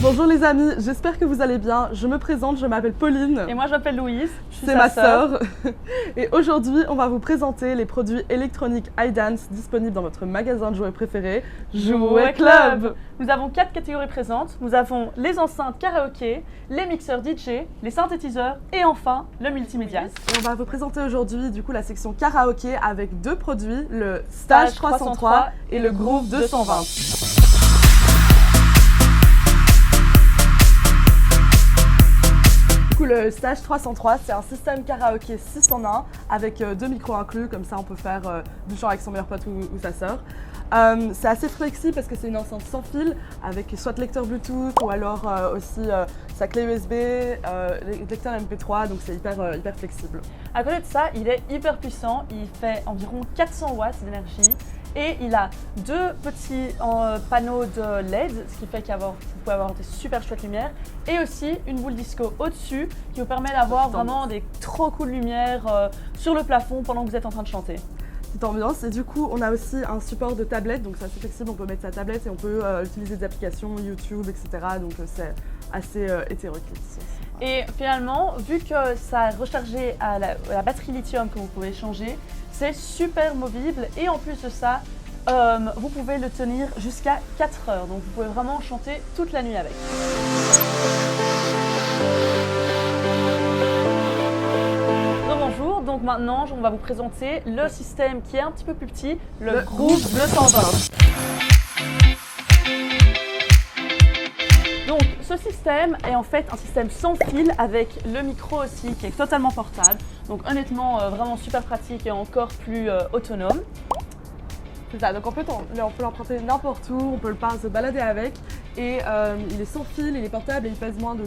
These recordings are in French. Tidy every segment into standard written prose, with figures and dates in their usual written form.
Bonjour les amis, j'espère que vous allez bien. Je me présente, je m'appelle Pauline. Et moi je m'appelle Louise, c'est ma sœur. Et aujourd'hui, on va vous présenter les produits électroniques iDance disponibles dans votre magasin de jouets préféré, Jouet Club. Nous avons 4 catégories présentes. Nous avons les enceintes karaoké, les mixeurs DJ, les synthétiseurs et enfin le multimédia. Et on va vous présenter aujourd'hui du coup la section karaoké avec 2 produits, le Stage 303 et le Groove 220. Du coup, le Stage 303, c'est un système karaoké 6 en 1 avec 2 micros inclus, comme ça on peut faire du chant avec son meilleur pote ou sa sœur. C'est assez flexible parce que c'est une enceinte sans fil avec soit lecteur Bluetooth ou alors aussi sa clé USB, lecteur MP3, donc c'est hyper flexible. À côté de ça, il est hyper puissant, il fait environ 400 watts d'énergie. Et il a 2 petits panneaux de LED, ce qui fait que vous pouvez avoir des super chouettes lumières. Et aussi une boule disco au-dessus qui vous permet d'avoir vraiment des trop cool lumières sur le plafond pendant que vous êtes en train de chanter. Petite ambiance. Et du coup, on a aussi un support de tablette, donc c'est assez flexible, on peut mettre sa tablette et on peut utiliser des applications YouTube, etc. Donc c'est assez hétéroclite. Et finalement, vu que ça est rechargé à la batterie lithium que vous pouvez changer, c'est super movible et en plus de ça, vous pouvez le tenir jusqu'à 4 heures. Donc vous pouvez vraiment chanter toute la nuit avec. Bonjour, donc maintenant on va vous présenter le système qui est un petit peu plus petit, le Groove 220. Donc ce système est en fait un système sans fil avec le micro aussi qui est totalement portable. Donc honnêtement vraiment super pratique et encore plus autonome. C'est ça, donc on peut l'emprunter n'importe où, on peut le se balader avec et il est sans fil, il est portable et il pèse moins de 2,5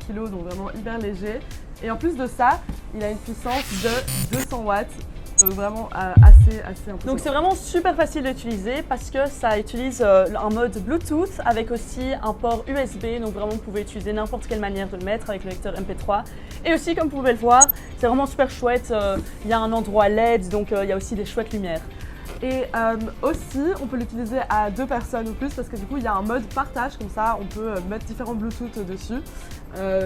kg, donc vraiment hyper léger. Et en plus de ça, il a une puissance de 200 watts. Donc vraiment assez impressionnant. Donc c'est vraiment super facile d'utiliser parce que ça utilise un mode Bluetooth avec aussi un port USB. Donc vraiment vous pouvez utiliser n'importe quelle manière de le mettre avec le lecteur MP3. Et aussi comme vous pouvez le voir, c'est vraiment super chouette. Il y a un endroit LED, donc il y a aussi des chouettes lumières. Et aussi, on peut l'utiliser à 2 personnes ou plus parce que du coup, il y a un mode partage, comme ça, on peut mettre différents Bluetooth dessus.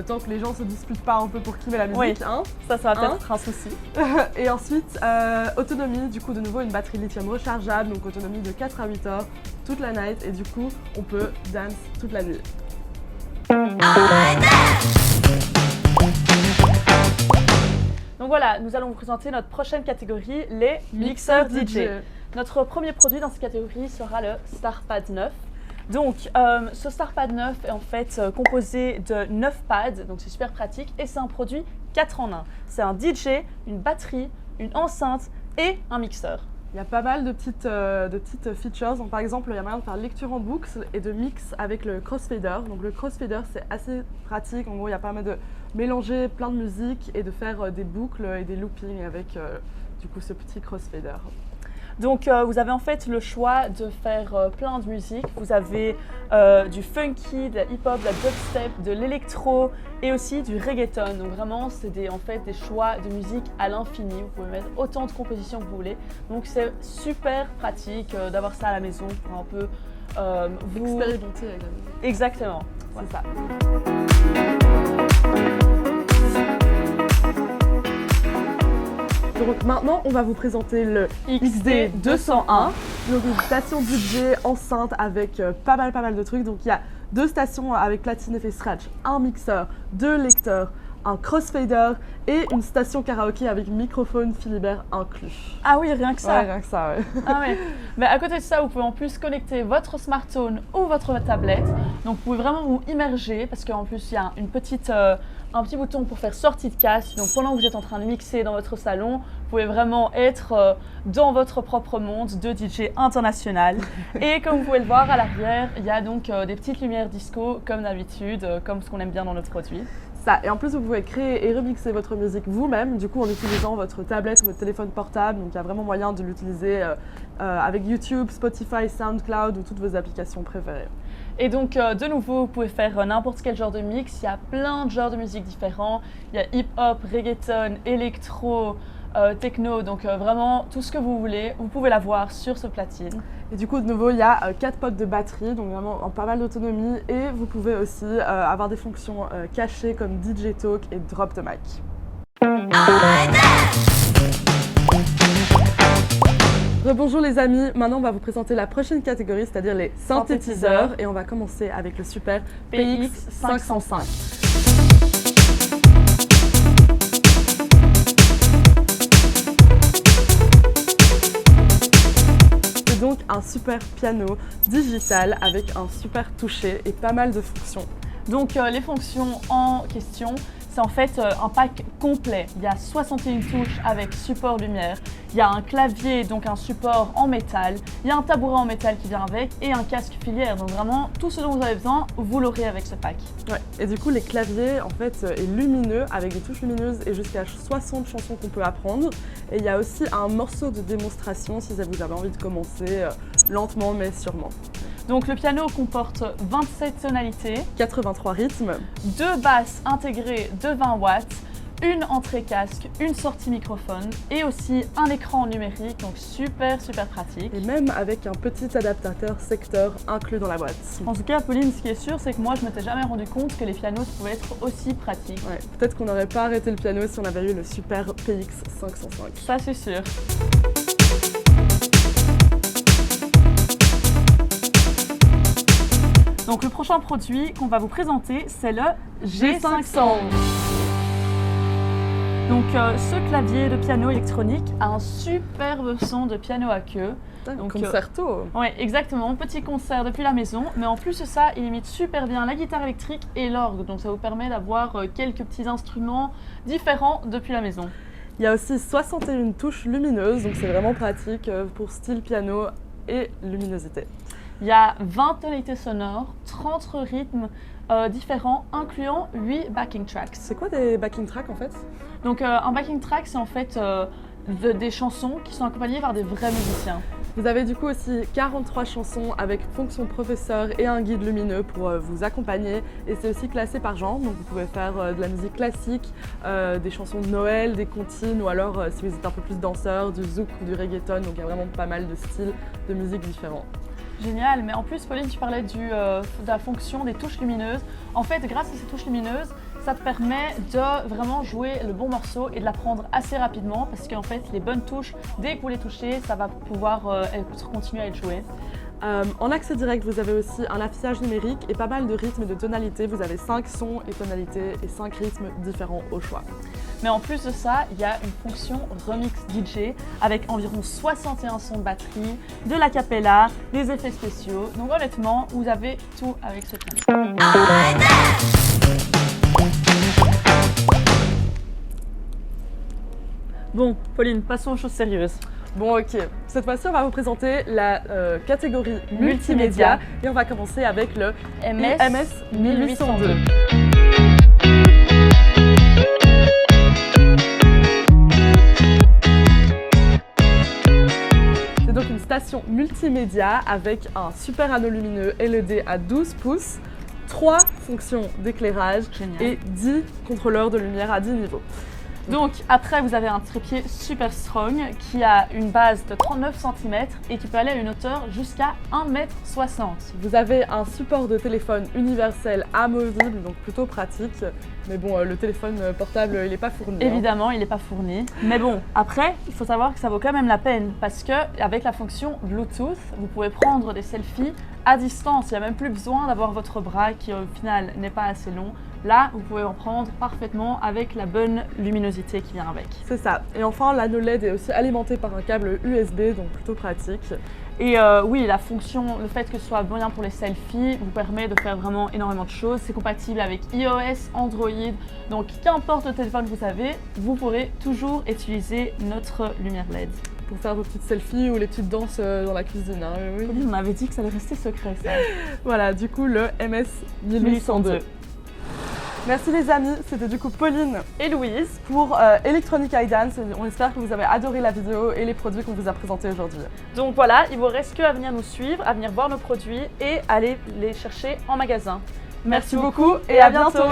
Tant que les gens ne se disputent pas un peu pour qui met la musique. Oui, hein. Ça va peut-être être un souci. Et ensuite, autonomie, du coup, de nouveau, une batterie lithium rechargeable, donc autonomie de 4 à 8 heures toute la night. Et du coup, on peut dance toute la nuit. Donc voilà, nous allons vous présenter notre prochaine catégorie, les mixeurs DJ. Notre premier produit dans cette catégorie sera le StarPad 9. Donc ce StarPad 9 est en fait composé de 9 pads, donc c'est super pratique et c'est un produit 4 en 1. C'est un DJ, une batterie, une enceinte et un mixeur. Il y a pas mal de petites features. Donc, par exemple, il y a moyen de faire lecture en boucle et de mix avec le crossfader. Donc le crossfader, c'est assez pratique. En gros, il y a pas mal de mélanger plein de musiques et de faire des boucles et des loopings avec du coup ce petit crossfader. Donc vous avez en fait le choix de faire plein de musique. Vous avez du funky, de la hip-hop, de la dubstep, de l'électro et aussi du reggaeton. Donc vraiment c'est des choix de musique à l'infini. Vous pouvez mettre autant de compositions que vous voulez. Donc c'est super pratique d'avoir ça à la maison pour un peu vous expérimenter avec la musique. Exactement, c'est ça. Donc maintenant, on va vous présenter le XD 201, donc une station DJ enceinte avec pas mal de trucs. Donc il y a 2 stations avec platine effet scratch, un mixeur, 2 lecteurs, un crossfader et une station karaoké avec microphone Philibert inclus. Ah oui, rien que ça. Ouais, rien que ça, ouais. Ah ouais. Mais à côté de ça, vous pouvez en plus connecter votre smartphone ou votre tablette. Donc vous pouvez vraiment vous immerger parce qu'en plus il y a un petit bouton pour faire sortie de casque. Donc pendant que vous êtes en train de mixer dans votre salon, vous pouvez vraiment être dans votre propre monde de DJ international. Et comme vous pouvez le voir à l'arrière, il y a donc des petites lumières disco comme d'habitude, comme ce qu'on aime bien dans notre produit. Ça. Et en plus, vous pouvez créer et remixer votre musique vous-même, du coup en utilisant votre tablette ou votre téléphone portable. Donc il y a vraiment moyen de l'utiliser avec YouTube, Spotify, SoundCloud ou toutes vos applications préférées. Et donc, de nouveau, vous pouvez faire n'importe quel genre de mix. Il y a plein de genres de musique différents. Il y a hip-hop, reggaeton, électro, techno, donc vraiment tout ce que vous voulez, vous pouvez l'avoir sur ce platine. Et du coup, de nouveau, il y a 4 pods de batterie, donc vraiment en pas mal d'autonomie. Et vous pouvez aussi avoir des fonctions cachées comme DJ Talk et Drop the Mic. Bonjour les amis, maintenant on va vous présenter la prochaine catégorie, c'est-à-dire les synthétiseurs. Et on va commencer avec le super PX505. C'est donc un super piano digital avec un super toucher et pas mal de fonctions. Donc les fonctions en question, c'est en fait un pack complet. Il y a 61 touches avec support lumière, il y a un clavier, donc un support en métal, il y a un tabouret en métal qui vient avec et un casque filière. Donc vraiment, tout ce dont vous avez besoin, vous l'aurez avec ce pack. Ouais. Et du coup, les claviers en fait est lumineux avec des touches lumineuses et jusqu'à 60 chansons qu'on peut apprendre. Et il y a aussi un morceau de démonstration si vous avez envie de commencer lentement mais sûrement. Donc le piano comporte 27 tonalités, 83 rythmes, 2 basses intégrées de 20 watts, une entrée casque, une sortie microphone et aussi un écran numérique, donc super pratique. Et même avec un petit adaptateur secteur inclus dans la boîte. En tout cas, Pauline, ce qui est sûr, c'est que moi je m'étais jamais rendu compte que les pianos pouvaient être aussi pratiques. Ouais, peut-être qu'on n'aurait pas arrêté le piano si on avait eu le super PX505. Ça c'est sûr. Donc le prochain produit qu'on va vous présenter, c'est le G500. Donc ce clavier de piano électronique a un superbe son de piano à queue. Donc, concerto. Oui, exactement, petit concert depuis la maison, mais en plus de ça, il imite super bien la guitare électrique et l'orgue, donc ça vous permet d'avoir quelques petits instruments différents depuis la maison. Il y a aussi 61 touches lumineuses, donc c'est vraiment pratique pour style piano et luminosité. Il y a 20 tonalités sonores, 30 rythmes différents, incluant 8 backing tracks. C'est quoi des backing tracks en fait? Donc un backing track, c'est en fait des chansons qui sont accompagnées par des vrais musiciens. Vous avez du coup aussi 43 chansons avec fonction professeur et un guide lumineux pour vous accompagner. Et c'est aussi classé par genre, donc vous pouvez faire de la musique classique, des chansons de Noël, des comptines, ou alors si vous êtes un peu plus danseur, du zouk ou du reggaeton. Donc il y a vraiment pas mal de styles de musique différents. Génial, mais en plus Pauline, tu parlais de la fonction des touches lumineuses. En fait, grâce à ces touches lumineuses, ça te permet de vraiment jouer le bon morceau et de l'apprendre assez rapidement parce qu'en fait, les bonnes touches, dès que vous les touchez, ça va pouvoir continuer à être joué. En accès direct, vous avez aussi un affichage numérique et pas mal de rythmes et de tonalités. Vous avez 5 sons et tonalités et 5 rythmes différents au choix. Mais en plus de ça, il y a une fonction Remix DJ avec environ 61 sons de batterie, de l'acapella, des effets spéciaux. Donc honnêtement, vous avez tout avec ce piano. Bon, Pauline, passons aux choses sérieuses. Bon ok, cette fois-ci on va vous présenter la catégorie multimédia et on va commencer avec le MS 1802. C'est donc une station multimédia avec un super anneau lumineux LED à 12 pouces, 3 fonctions d'éclairage et 10 contrôleurs de lumière à 10 niveaux. Donc après, vous avez un trépied super strong qui a une base de 39 cm et qui peut aller à une hauteur jusqu'à 1,60 m. Vous avez un support de téléphone universel amovible, donc plutôt pratique. Mais bon, le téléphone portable, il n'est pas fourni. Évidemment, il n'est pas fourni. Mais bon, après, il faut savoir que ça vaut quand même la peine parce qu'avec la fonction Bluetooth, vous pouvez prendre des selfies à distance. Il n'y a même plus besoin d'avoir votre bras qui, au final, n'est pas assez long. Là, vous pouvez en prendre parfaitement avec la bonne luminosité qui vient avec. C'est ça. Et enfin, l'anneau LED est aussi alimenté par un câble USB, donc plutôt pratique. Et oui, la fonction, le fait que ce soit bien pour les selfies, vous permet de faire vraiment énormément de choses. C'est compatible avec iOS, Android. Donc, qu'importe le téléphone que vous avez, vous pourrez toujours utiliser notre lumière LED. Pour faire vos petites selfies ou les petites danses dans la cuisine. Hein, oui. On m'avait dit que ça allait rester secret, ça. Voilà, du coup, le MS 1802. Merci les amis, c'était du coup Pauline et Louise pour Electronic Eye Dance. On espère que vous avez adoré la vidéo et les produits qu'on vous a présentés aujourd'hui. Donc voilà, il vous reste qu'à venir nous suivre, à venir voir nos produits et aller les chercher en magasin. Merci beaucoup et à bientôt.